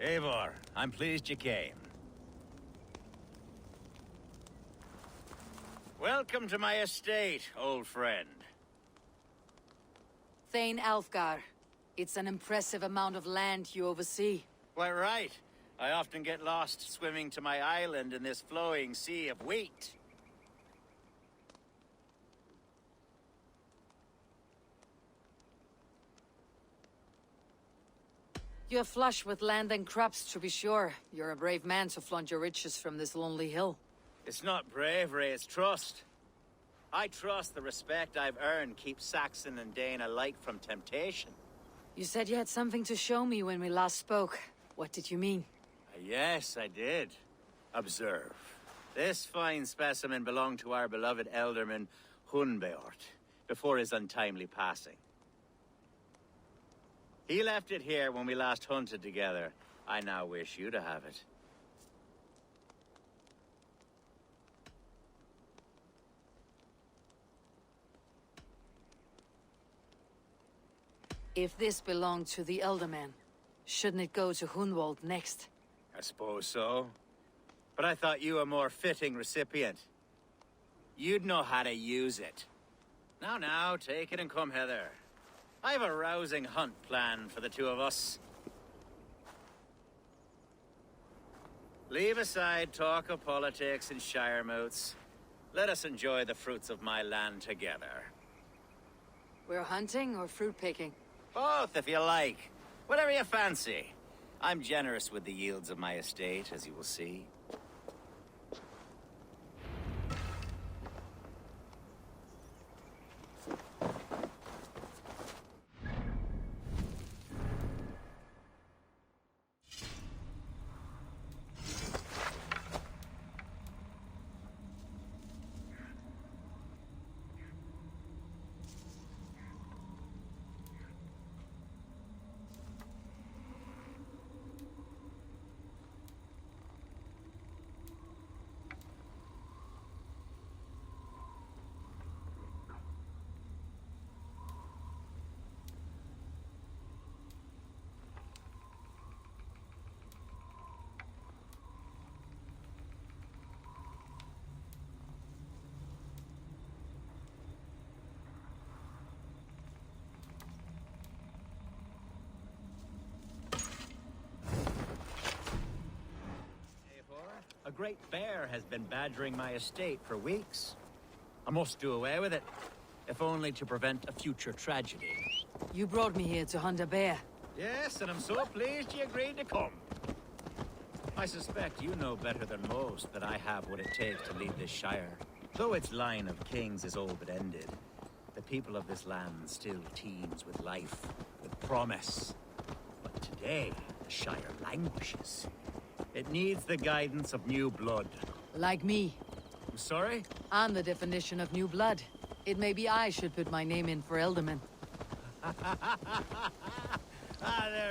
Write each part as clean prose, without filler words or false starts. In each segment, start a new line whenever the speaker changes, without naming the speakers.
Eivor, I'm pleased you came. Welcome to my estate, old friend.
Thane Aelfgara. It's an impressive amount of land you oversee.
Quite right. I often get lost swimming to my island in this flowing sea of wheat.
You're flush with land and crops, to be sure. You're a brave man to flaunt your riches from this lonely hill.
It's not bravery, it's trust. I trust the respect I've earned keeps Saxon and Dane alike from temptation.
You said you had something to show me when we last spoke. What did you mean?
Yes, I did. Observe. This fine specimen belonged to our beloved elderman, Hunbeort, before his untimely passing. He left it here when we last hunted together. I now wish you to have it.
If this belonged to the Elder Man, shouldn't it go to Hunwald next?
I suppose so. But I thought you a more fitting recipient. You'd know how to use it. Now, take it and come hither. I've a rousing hunt planned for the two of us. Leave aside talk of politics and shire moots. Let us enjoy the fruits of my land together.
We're hunting or fruit picking?
Both, if you like. Whatever you fancy. I'm generous with the yields of my estate, as you will see. A great bear has been badgering my estate for weeks. I must do away with it, if only to prevent a future tragedy.
You brought me here to hunt a bear.
Yes, and I'm so pleased you agreed to come. I suspect you know better than most that I have what it takes to lead this shire. Though its line of kings is all but ended, the people of this land still teems with life, with promise. But today, the shire languishes. It needs the guidance of new blood.
Like me.
I'm sorry?
I'm the definition of new blood. It may be I should put my name in for Elderman.
There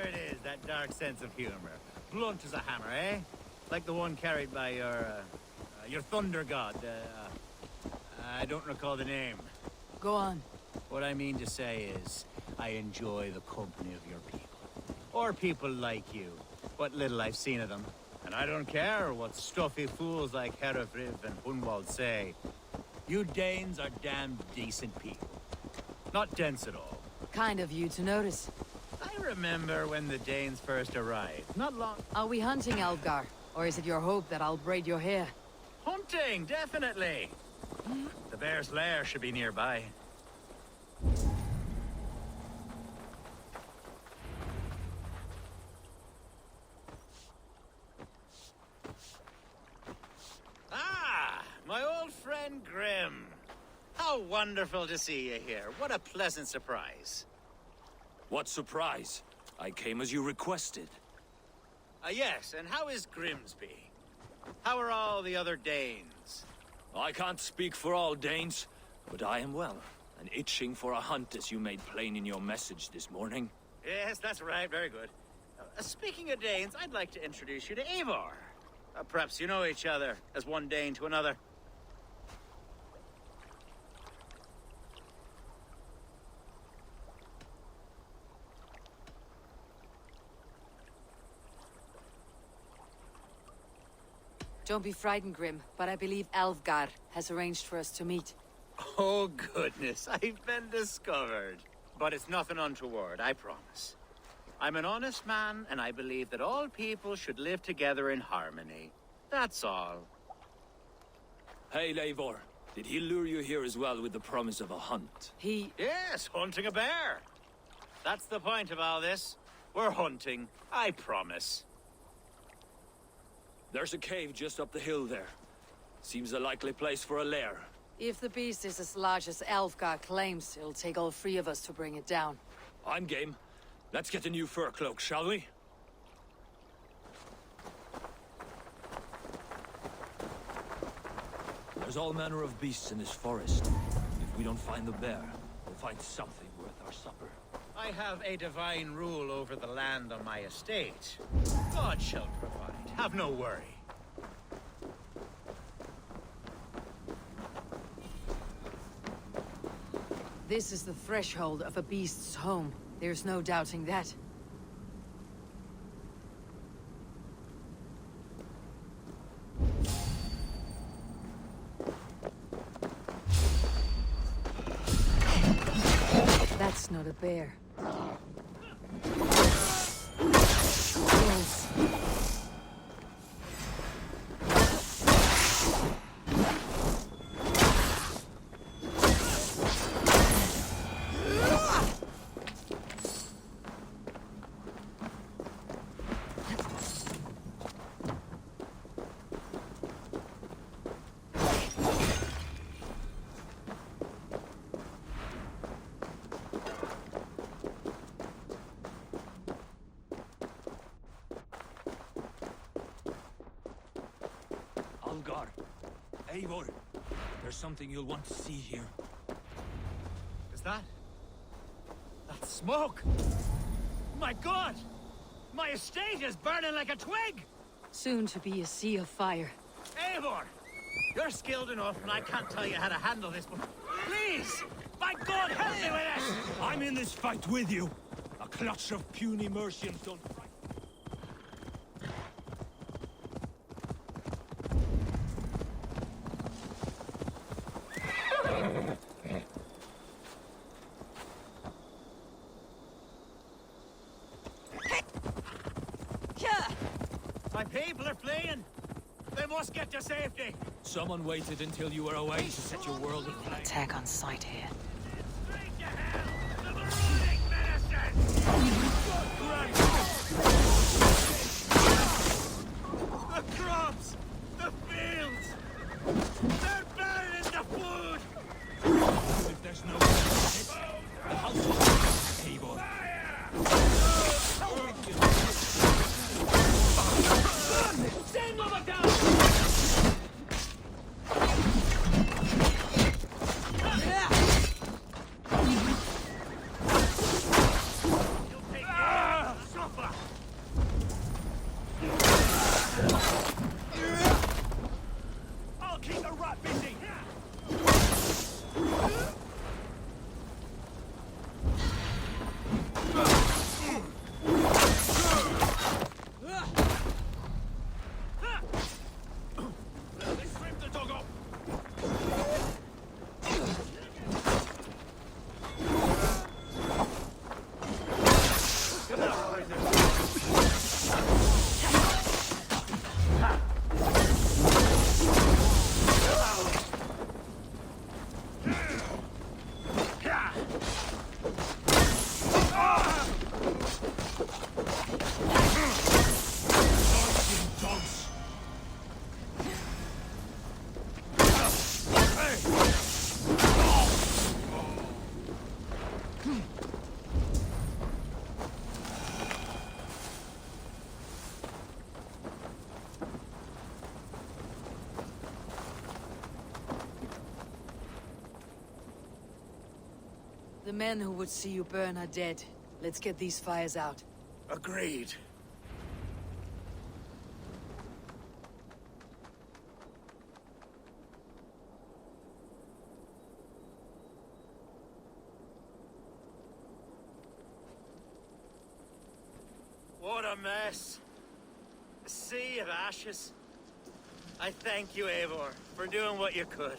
it is, that dark sense of humor. Blunt as a hammer, eh? Like the one carried by your thunder god. I don't recall the name.
Go on.
What I mean to say is, I enjoy the company of your people. Or people like you. What little I've seen of them. And I don't care what stuffy fools like Herefriv and Hunwald say. You Danes are damned decent people. Not dense at all.
Kind of you to notice.
I remember when the Danes first arrived. Not long...
Are we hunting, Aelfgara? Or is it your hope that I'll braid your hair?
Hunting, definitely! The bear's lair should be nearby. My old friend Grim. How wonderful to see you here. What a pleasant surprise.
What surprise? I came as you requested.
Yes, and how is Grimsby? How are all the other Danes?
I can't speak for all Danes, but I am well, and itching for a hunt as you made plain in your message this morning.
Yes, that's right. Very good. Speaking of Danes, I'd like to introduce you to Eivor. Perhaps you know each other, as one Dane to another.
Don't be frightened, Grim, but I believe Aelfgara has arranged for us to meet.
Oh, goodness, I've been discovered. But it's nothing untoward, I promise. I'm an honest man, and I believe that all people should live together in harmony. That's all.
Hey, Eivor. Did he lure you here as well with the promise of a hunt?
Yes, hunting a bear. That's the point of all this. We're hunting, I promise.
There's a cave just up the hill there. Seems a likely place for a lair.
If the beast is as large as Aelfgara claims, it'll take all three of us to bring it down.
I'm game. Let's get a new fur cloak, shall we? There's all manner of beasts in this forest. If we don't find the bear, we'll find something worth our supper.
I have a divine rule over the land on my estate. God shall provide. Have no worry.
This is the threshold of a beast's home. There's no doubting that. That's not a bear. Wolves.
Aelfgara. Eivor. There's something you'll want to see here.
Is that? That's smoke! My God! My estate is burning like a twig!
Soon to be a sea of fire.
Eivor! You're skilled enough, and I can't tell you how to handle this, but please! By God, help me with this!
I'm in this fight with you. A clutch of puny Mercians don't frighten.
My people are fleeing! They must get to safety!
Someone waited until you were away to set your world aflame.
Attack on sight here.
Straight to hell! The marauding medicine! The crops! The fields! They're burning the food!
If there's no the house will be Eivor.
Send them down! I'll keep the rat busy!
The men who would see you burn are dead. Let's get these fires out.
Agreed. What a mess. A sea of ashes. I thank you, Eivor, for doing what you could.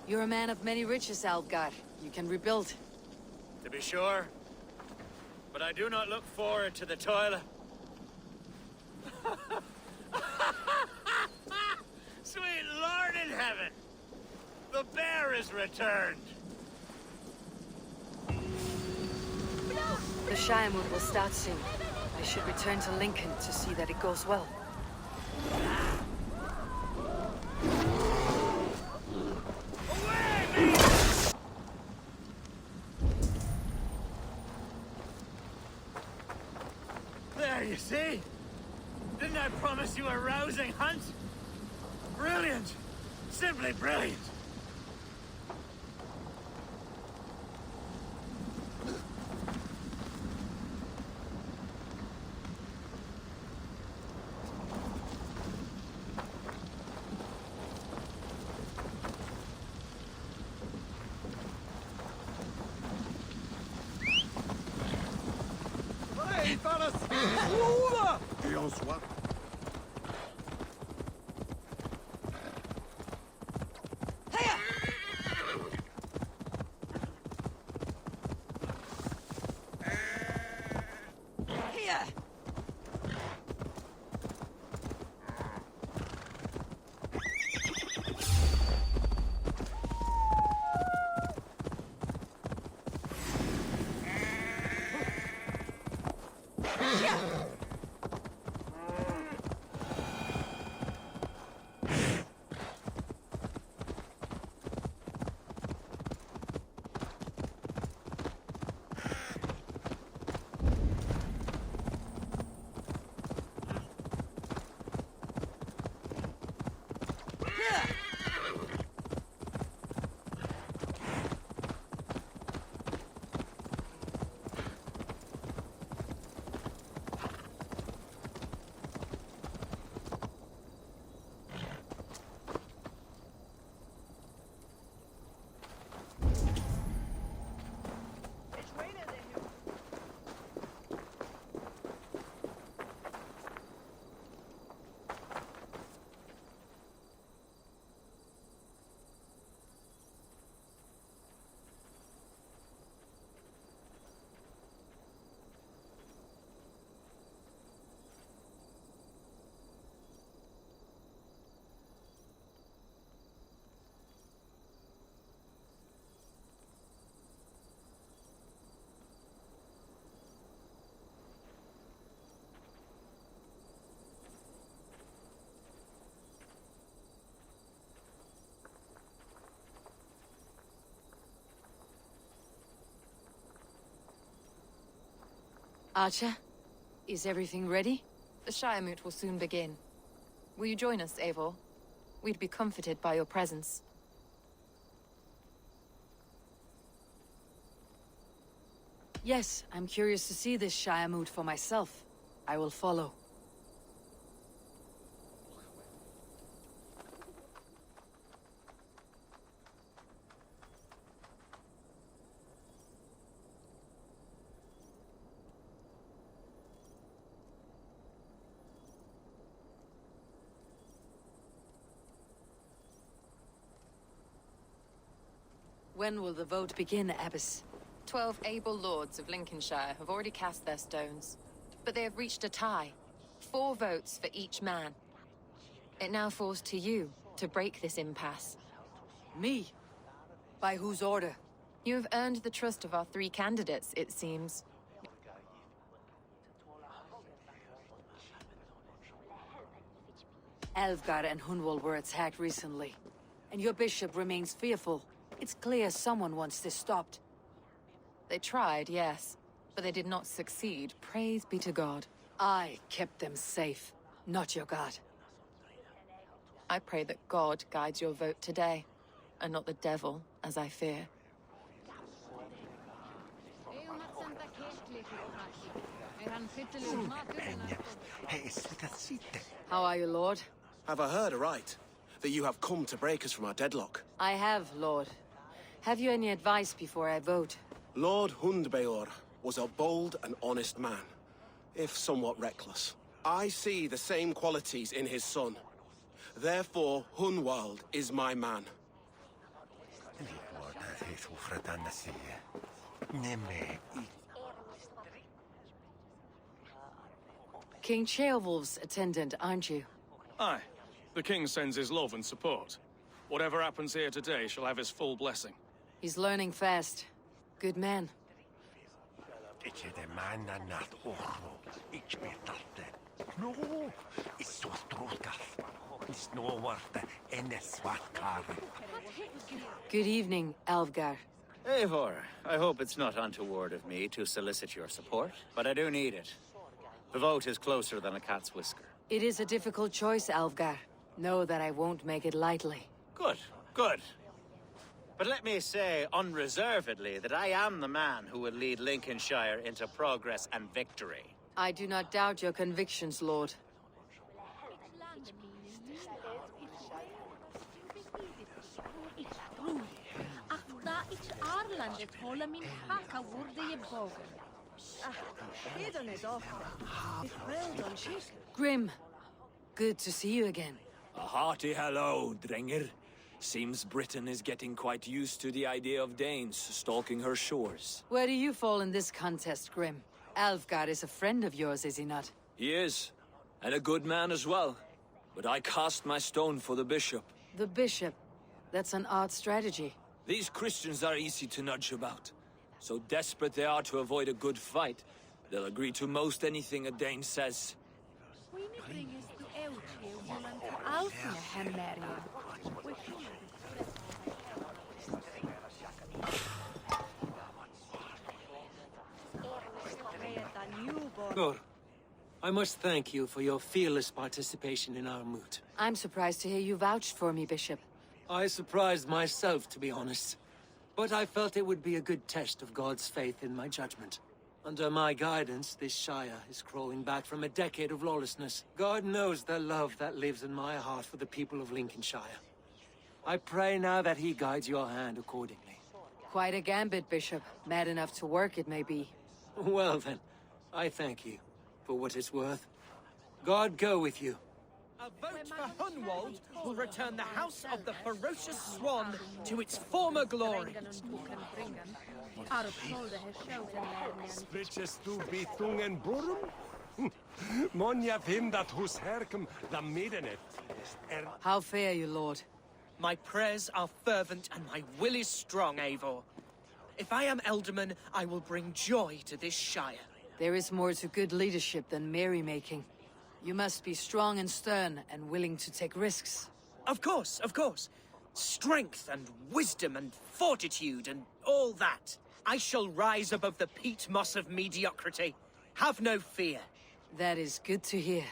You're a man of many riches, Aelfgara. You can rebuild.
To be sure. But I do not look forward to the toil. Sweet Lord in heaven! The bear is returned!
The Shire move will start soon. I should return to Lincoln to see that it goes well.
There, you see? Didn't I promise you a rousing hunt? Brilliant! Simply brilliant!
Et en soit.
Archer, is everything ready?
The Shire moot will soon begin. Will you join us, Eivor? We'd be comforted by your presence.
Yes, I'm curious to see this Shire moot for myself. I will follow. When will the vote begin, Abbess?
12 able lords of Lincolnshire have already cast their stones, but they have reached a tie. 4 votes for each man. It now falls to you to break this impasse.
Me? By whose order?
You have earned the trust of our 3 candidates, it seems.
Aelfgara and Hunwald were attacked recently, and your bishop remains fearful. It's clear someone wants this stopped.
They tried, yes, but they did not succeed. Praise be to God.
I kept them safe, not your god.
I pray that God guides your vote today, and not the devil, as I fear.
How are you, Lord?
Have I heard aright? That you have come to break us from our deadlock?
I have, Lord. Have you any advice before I vote?
Lord Hundbeor was a bold and honest man, if somewhat reckless. I see the same qualities in his son. Therefore, Hunwald is my man.
King Ceolwulf's attendant, aren't you?
Aye. The king sends his love and support. Whatever happens here today shall have his full blessing.
He's learning fast. Good man. Good evening, Aelfgara.
Eivor, I hope it's not untoward of me to solicit your support, but I do need it. The vote is closer than a cat's whisker.
It is a difficult choice, Aelfgara. Know that I won't make it lightly.
Good, good. But let me say unreservedly that I am the man who will lead Lincolnshire into progress and victory.
I do not doubt your convictions, Lord. Grim, good to see you again.
A hearty hello, Drenger. Seems Britain is getting quite used to the idea of Danes stalking her shores.
Where do you fall in this contest, Grim? Aelfgara is a friend of yours, is he not?
He is, and a good man as well. But I cast my stone for the bishop.
The bishop? That's an odd strategy.
These Christians are easy to nudge about. So desperate they are to avoid a good fight, they'll agree to most anything a Dane says.
Good. I must thank you for your fearless participation in our moot.
I'm surprised to hear you vouched for me, Bishop.
I surprised myself, to be honest. But I felt it would be a good test of God's faith in my judgment. Under my guidance, this Shire is crawling back from a decade of lawlessness. God knows the love that lives in my heart for the people of Lincolnshire. I pray now that he guides your hand accordingly.
Quite a gambit, Bishop. Mad enough to work, it may be.
Well then, I thank you, for what it's worth. God go with you.
A vote for Hunwald will return the House of the Ferocious Swan to its former glory.
Spritjes du bithungen borum? Monja vindat hus herkem the middenet.
How fare you, Lord?
My prayers are fervent and my will is strong, Eivor. If I am Elderman, I will bring joy to this Shire.
There is more to good leadership than merrymaking. You must be strong and stern and willing to take risks.
Of course, of course. Strength and wisdom and fortitude and all that. I shall rise above the peat moss of mediocrity. Have no fear.
That is good to hear.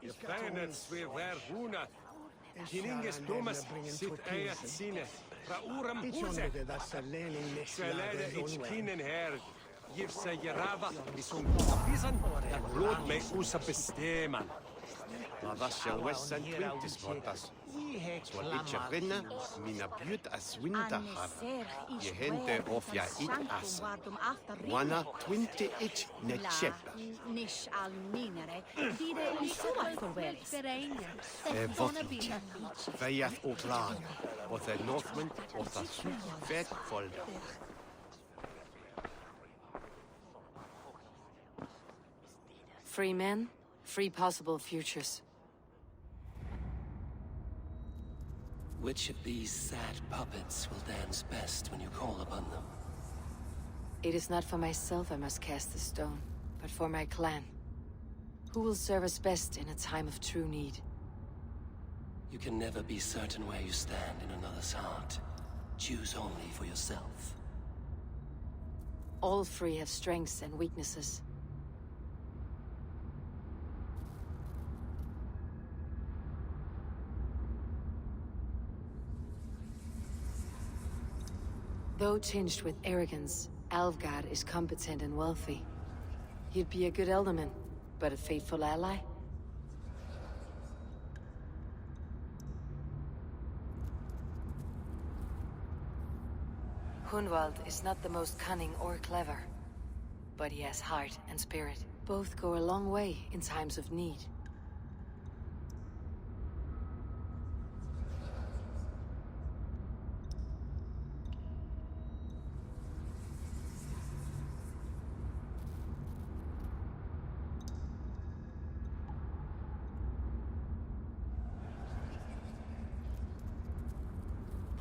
Fenet swe ver huna. Kininges domas sit eiat sine. Fra uram huse. Selede ich kinen her. Give se jerava isum pisan dat bloed me usa besteman.
Maar was je wessan twintis vortas. Swal itje brinna, mina buurt as winter har. Je hente of ja it as. Wana 20 ich net chepa.
Nish al minere, dire in soort verwelis.
Wat niet. Vijat ook laag. Wat de Northmen of dat zoek vet volde.
Free men, free possible futures.
Which of these sad puppets will dance best when you call upon them?
It is not for myself I must cast the stone, but for my clan. Who will serve us best in a time of true need?
You can never be certain where you stand in another's heart. Choose only for yourself.
All three have strengths and weaknesses. Though tinged with arrogance, Aelfgara is competent and wealthy. He'd be a good elderman, but a faithful ally? Hunwald is not the most cunning or clever, but he has heart and spirit. Both go a long way in times of need.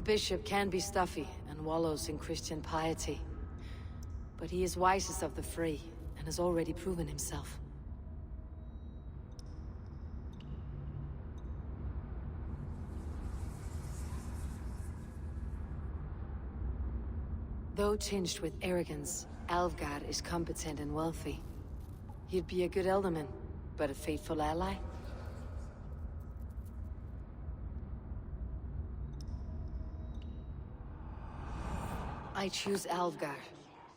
The bishop can be stuffy and wallows in Christian piety. But he is wisest of the free, and has already proven himself. Though tinged with arrogance, Aelfgara is competent and wealthy. He'd be a good alderman, but a faithful ally? I choose Aelfgara.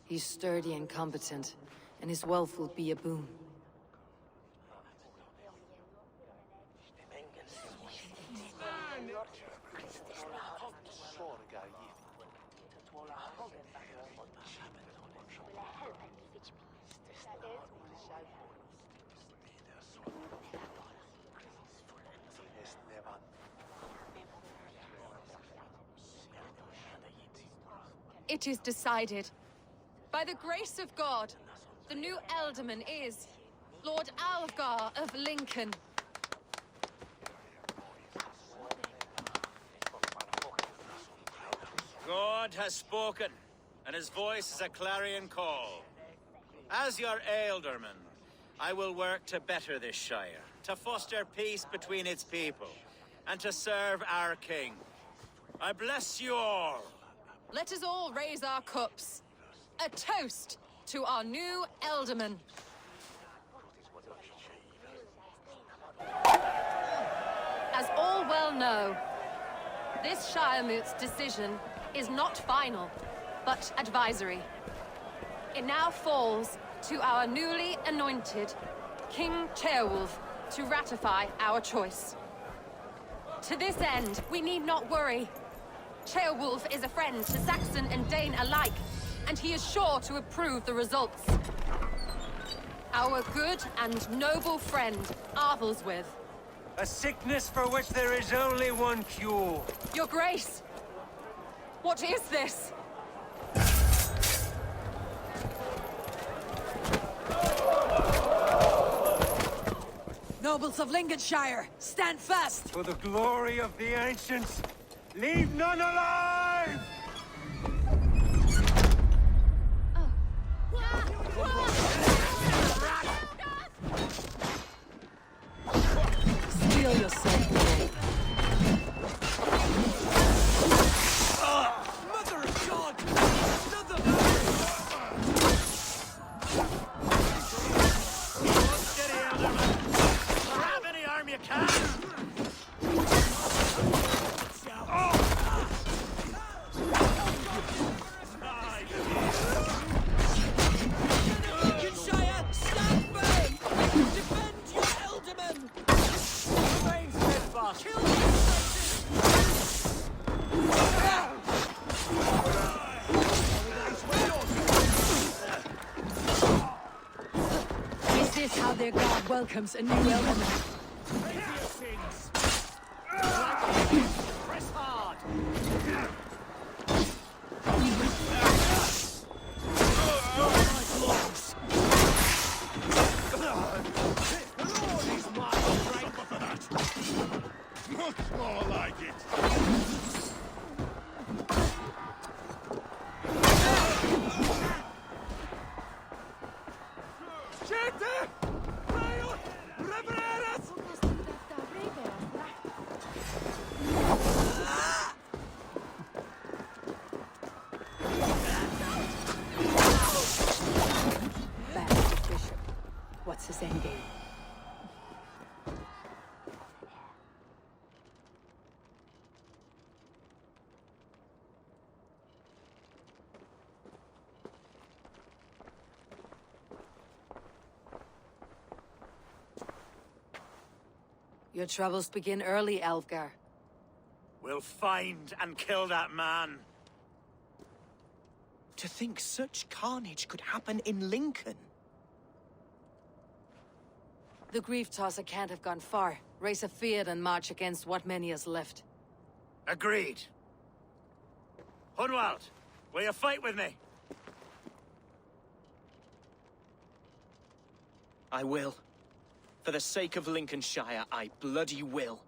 He's sturdy and competent, and his wealth will be a boon.
It is decided. By the grace of God, the new Alderman is Lord Aelfgara of Lincoln.
God has spoken, and his voice is a clarion call. As your Ealdorman, I will work to better this shire, to foster peace between its people, and to serve our king. I bless you all.
Let us all raise our cups. A toast to our new Alderman. As all well know, this Shiremoot's decision is not final, but advisory. It now falls to our newly anointed King Ceolwulf to ratify our choice. To this end, we need not worry. Ceolwulf is a friend to Saxon and Dane alike, and he is sure to approve the results. Our good and noble friend, Arthelswith.
A sickness for which there is only one cure.
Your Grace! What is this?
Nobles of Lincolnshire, stand fast!
For the glory of the ancients, leave none alive!
Steel yourself, Lord.
Mother of God! Another
Steady, Alderman. Grab any arm you can.
Lincolnshire, stand firm! Defend your Alderman! Remain steadfast! Kill
Is this how their god welcomes a new alderman?
Press hard.
Much more like it.
Bastard bishop. What's his endgame? Your troubles begin early, Aelfgara.
We'll find and kill that man.
To think such carnage could happen in Lincoln.
The grief tosser can't have gone far. Raise a fear and march against what many is left.
Agreed. Hunwald, will you fight with me?
I will. For the sake of Lincolnshire, I bloody will.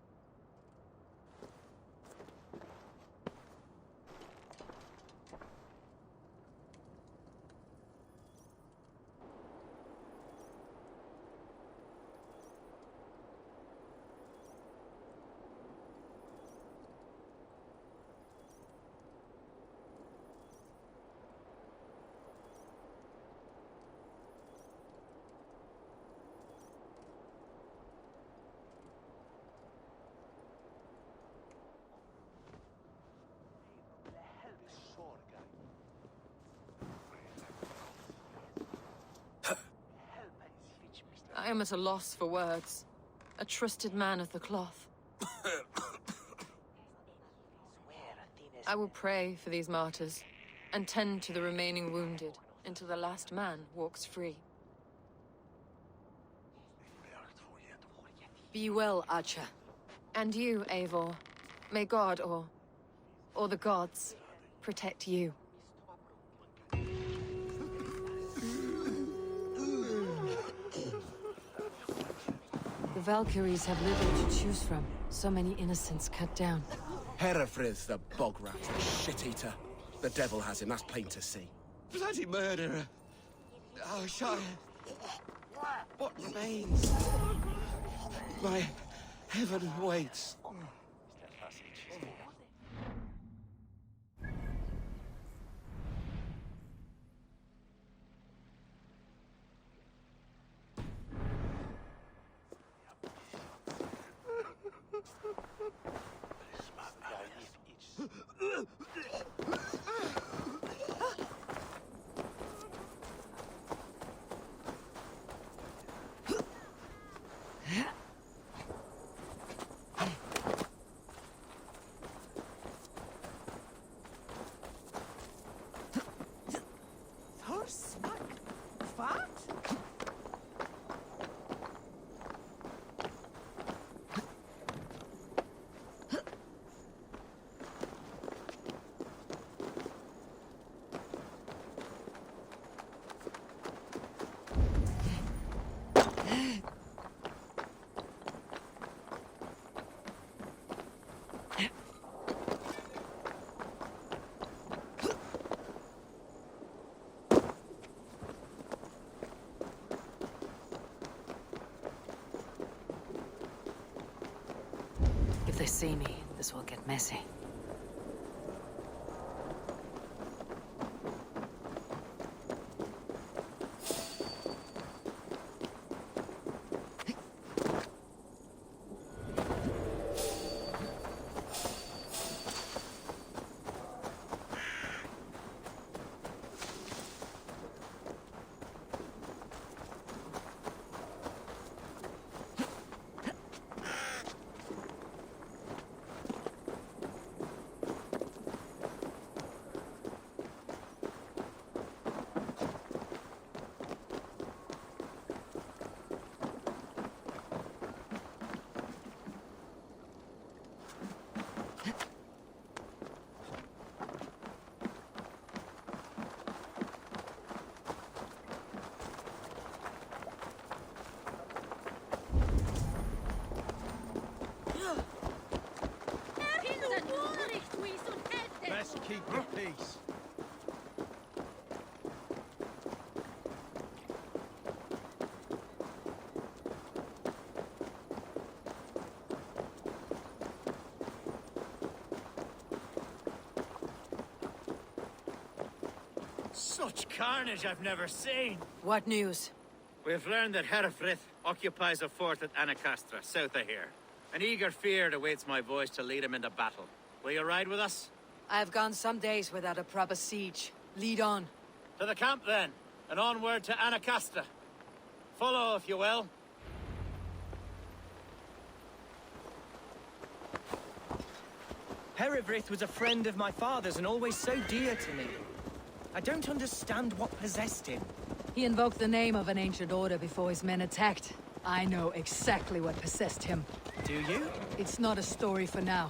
I am at a loss for words. A trusted man of the cloth. I will pray for these martyrs, and tend to the remaining wounded, until the last man walks free.
Be well, Archer.
And you, Eivor. May God, or the gods, protect you.
The Valkyries have little to choose from. So many innocents cut down.
Herefrith, the bog rat, the shit-eater. The devil has him, that's plain to see.
Bloody murderer. Oh, Shire. What remains? My heaven waits.
If they see me, this will get messy.
Best keep the peace.
Such carnage I've never seen.
What news?
We've learned that Herefrith occupies a fort at Anacastra, south of here. An eager fear awaits my boys to lead him into battle. Will you ride with us?
I've gone some days without a proper siege. Lead on.
To the camp, then, and onward to Anacastra. Follow, if you will.
Herefrith was a friend of my father's and always so dear to me. I don't understand what possessed him.
He invoked the name of an ancient order before his men attacked. I know exactly what possessed him.
Do you?
It's not a story for now.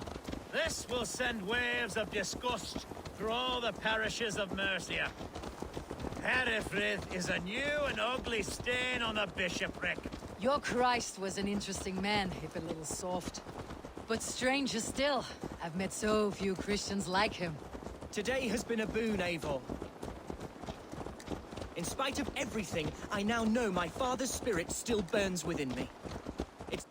This will send waves of disgust through all the parishes of Mercia. Herefrith is a new and ugly stain on the bishopric.
Your Christ was an interesting man, if a little soft. But stranger still, I've met so few Christians like him.
Today has been a boon, Eivor. In spite of everything, I now know my father's spirit still burns within me. It's...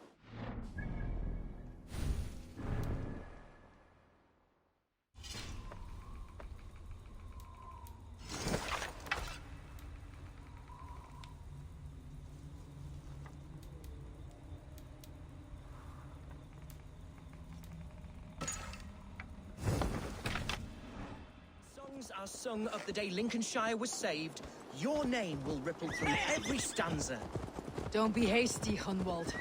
Songs are sung of the day Lincolnshire was saved. Your name will ripple through every stanza.
Don't be hasty, Hunwald.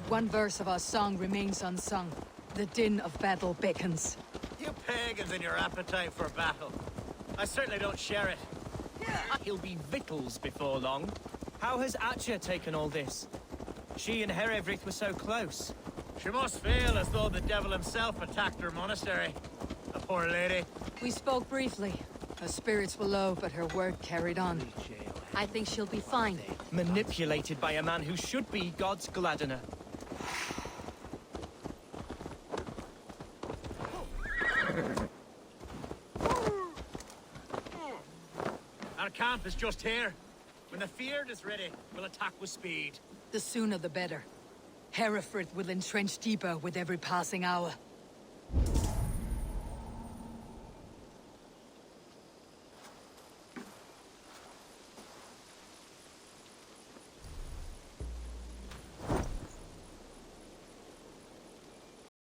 One verse of our song remains unsung. The din of battle beckons.
You pagans and your appetite for battle. I certainly don't share it.
He'll be victuals before long. How has Atcha taken all this? She and Herevryth were so close.
She must feel as though the devil himself attacked her monastery. A poor lady.
We spoke briefly. Her spirits were low, but her word carried on. I think she'll be fine.
Manipulated by a man who should be God's gladdener.
Our camp is just here. When the Feared is ready, we'll attack with speed.
The sooner the better. Hereford will entrench deeper with every passing hour.